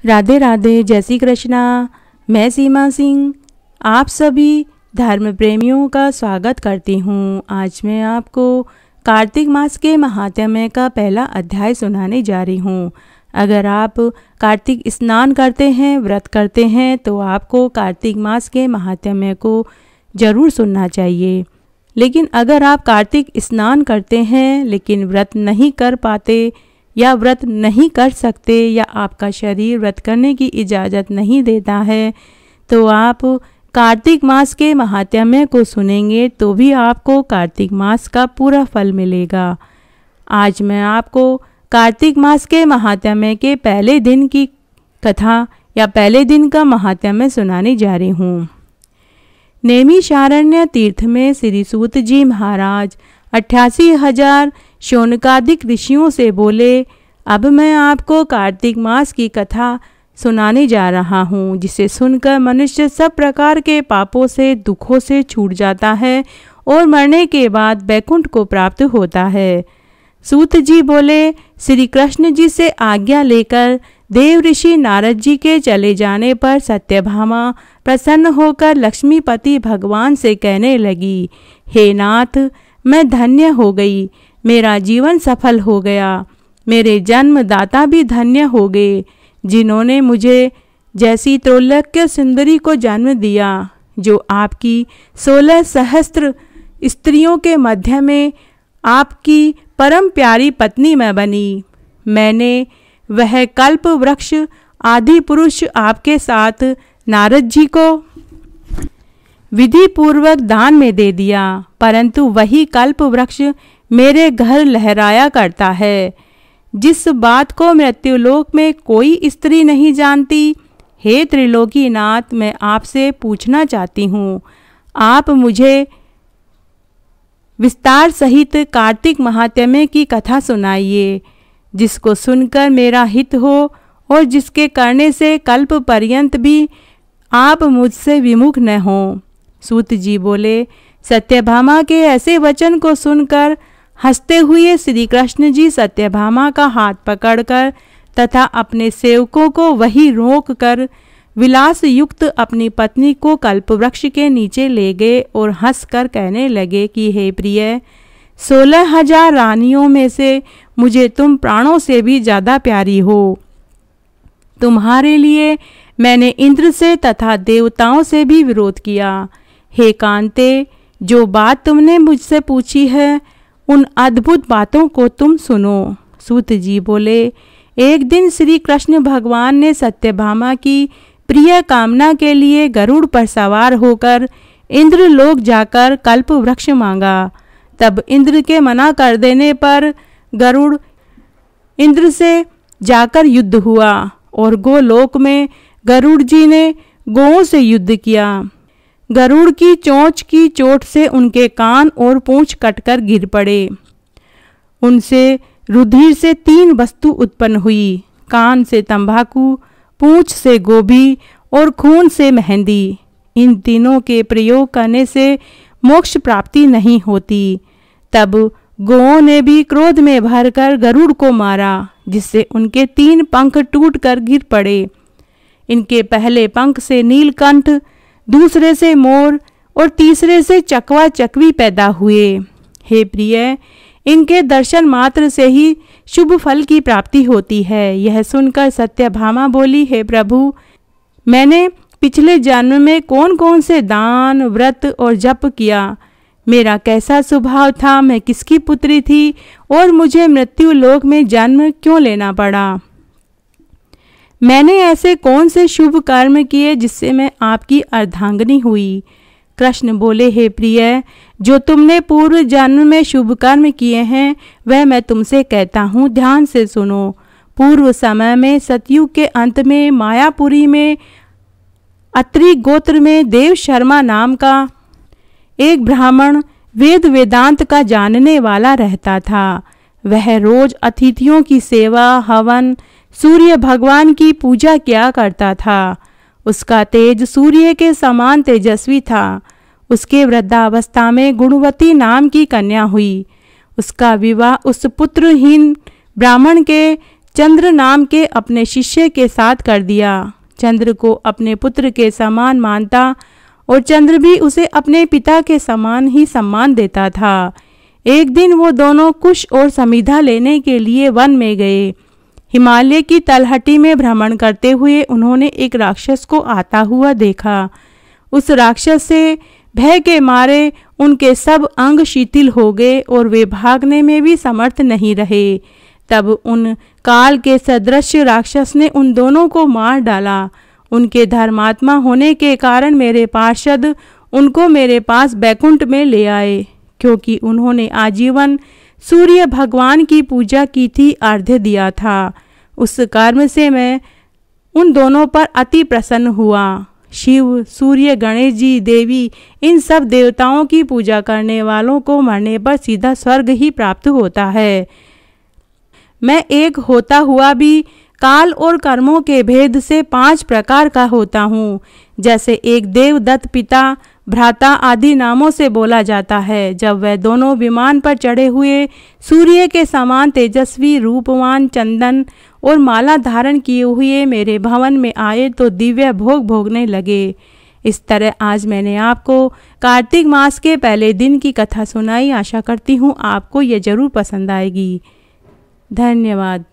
राधे राधे, जय श्री कृष्णा। मैं सीमा सिंह आप सभी धर्म प्रेमियों का स्वागत करती हूँ। आज मैं आपको कार्तिक मास के महात्म्य का पहला अध्याय सुनाने जा रही हूँ। अगर आप कार्तिक स्नान करते हैं, व्रत करते हैं, तो आपको कार्तिक मास के महात्म्य को ज़रूर सुनना चाहिए। लेकिन अगर आप कार्तिक स्नान करते हैं लेकिन व्रत नहीं कर पाते या व्रत नहीं कर सकते या आपका शरीर व्रत करने की इजाज़त नहीं देता है, तो आप कार्तिक मास के महात्म्य को सुनेंगे तो भी आपको कार्तिक मास का पूरा फल मिलेगा। आज मैं आपको कार्तिक मास के महात्म्य के पहले दिन की कथा या पहले दिन का महात्म्य सुनाने जा रही हूँ। नैमिषारण्य तीर्थ में श्री सूत जी महाराज 88,000 शौनकादिक ऋषियों से बोले, अब मैं आपको कार्तिक मास की कथा सुनाने जा रहा हूँ, जिसे सुनकर मनुष्य सब प्रकार के पापों से, दुखों से छूट जाता है और मरने के बाद वैकुंठ को प्राप्त होता है। सूत जी बोले, श्री कृष्ण जी से आज्ञा लेकर देव ऋषि नारद जी के चले जाने पर सत्यभामा प्रसन्न होकर लक्ष्मीपति भगवान से कहने लगी, हे नाथ, मैं धन्य हो गई, मेरा जीवन सफल हो गया, मेरे जन्मदाता भी धन्य हो गए, जिन्होंने मुझे जैसी त्रैलोक्य सुंदरी को जन्म दिया, जो आपकी 16 सहस्त्र स्त्रियों के मध्य में आपकी परम प्यारी पत्नी मैं बनी। मैंने वह कल्प वृक्ष आदि पुरुष आपके साथ नारद जी को विधि पूर्वक दान में दे दिया, परंतु वही कल्प वृक्ष मेरे घर लहराया करता है, जिस बात को मृत्युलोक में कोई स्त्री नहीं जानती। हे त्रिलोकीनाथ, मैं आपसे पूछना चाहती हूँ, आप मुझे विस्तार सहित कार्तिक महात्म्य की कथा सुनाइए, जिसको सुनकर मेरा हित हो और जिसके करने से कल्प पर्यंत भी आप मुझसे विमुख न हों। सूत जी बोले, सत्यभामा के ऐसे वचन को सुनकर हंसते हुए श्री कृष्ण जी सत्यभामा का हाथ पकड़कर तथा अपने सेवकों को वही रोक कर विलास युक्त अपनी पत्नी को कल्पवृक्ष के नीचे ले गए और हंसकर कहने लगे कि हे प्रिय, 16,000 रानियों में से मुझे तुम प्राणों से भी ज़्यादा प्यारी हो। तुम्हारे लिए मैंने इंद्र से तथा देवताओं से भी विरोध किया। हे कांते, जो बात तुमने मुझसे पूछी है, उन अद्भुत बातों को तुम सुनो। सूत जी बोले, एक दिन श्री कृष्ण भगवान ने सत्यभामा की प्रिय कामना के लिए गरुड़ पर सवार होकर इंद्र लोक जाकर कल्प वृक्ष मांगा। तब इंद्र के मना कर देने पर गरुड़ इंद्र से जाकर युद्ध हुआ और गोलोक में गरुड़ जी ने गोओं से युद्ध किया। गरुड़ की चोंच की चोट से उनके कान और पूंछ कटकर गिर पड़े। उनसे रुधिर से 3 वस्तु उत्पन्न हुई, कान से तंबाकू, पूंछ से गोभी और खून से मेहंदी। इन तीनों के प्रयोग करने से मोक्ष प्राप्ति नहीं होती। तब गोओं ने भी क्रोध में भरकर गरुड़ को मारा, जिससे उनके 3 पंख टूटकर गिर पड़े। इनके पहले पंख से नीलकंठ, दूसरे से मोर और तीसरे से चकवा चकवी पैदा हुए। हे प्रिय, इनके दर्शन मात्र से ही शुभ फल की प्राप्ति होती है। यह सुनकर सत्यभामा बोली, हे प्रभु, मैंने पिछले जन्म में कौन कौन से दान, व्रत और जप किया, मेरा कैसा स्वभाव था, मैं किसकी पुत्री थी और मुझे मृत्यु लोक में जन्म क्यों लेना पड़ा। मैंने ऐसे कौन से शुभ कर्म किए जिससे मैं आपकी अर्धांगिनी हुई। कृष्ण बोले, हे प्रिय, जो तुमने पूर्व जन्म में शुभ कर्म किए हैं वह मैं तुमसे कहता हूँ, ध्यान से सुनो। पूर्व समय में सतयुग के अंत में मायापुरी में अत्रि गोत्र में देव शर्मा नाम का एक ब्राह्मण वेद वेदांत का जानने वाला रहता था। वह रोज अतिथियों की सेवा, हवन, सूर्य भगवान की पूजा किया करता था। उसका तेज सूर्य के समान तेजस्वी था। उसके वृद्धावस्था में गुणवती नाम की कन्या हुई। उसका विवाह उस पुत्रहीन ब्राह्मण के चंद्र नाम के अपने शिष्य के साथ कर दिया। चंद्र को अपने पुत्र के समान मानता और चंद्र भी उसे अपने पिता के समान ही सम्मान देता था। एक दिन वो दोनों कुश और समिधा लेने के लिए वन में गए। हिमालय की तलहटी में भ्रमण करते हुए उन्होंने एक राक्षस को आता हुआ देखा। उस राक्षस से भय के मारे उनके सब अंग शिथिल हो गए और वे भागने में भी समर्थ नहीं रहे। तब उन काल के सदृश राक्षस ने उन दोनों को मार डाला। उनके धर्मात्मा होने के कारण मेरे पार्षद उनको मेरे पास बैकुंठ में ले आए, क्योंकि उन्होंने आजीवन सूर्य भगवान की पूजा की थी, अर्घ्य दिया था। उस कर्म से मैं उन दोनों पर अति प्रसन्न हुआ। शिव, सूर्य, गणेश जी, देवी, इन सब देवताओं की पूजा करने वालों को मरने पर सीधा स्वर्ग ही प्राप्त होता है। मैं एक होता हुआ भी काल और कर्मों के भेद से 5 प्रकार का होता हूँ। जैसे एक देवदत्त, पिता, भ्राता आदि नामों से बोला जाता है। जब वह दोनों विमान पर चढ़े हुए सूर्य के समान तेजस्वी, रूपवान, चंदन और माला धारण किए हुए मेरे भवन में आए तो दिव्य भोग भोगने लगे। इस तरह आज मैंने आपको कार्तिक मास के पहले दिन की कथा सुनाई। आशा करती हूँ आपको ये जरूर पसंद आएगी। धन्यवाद।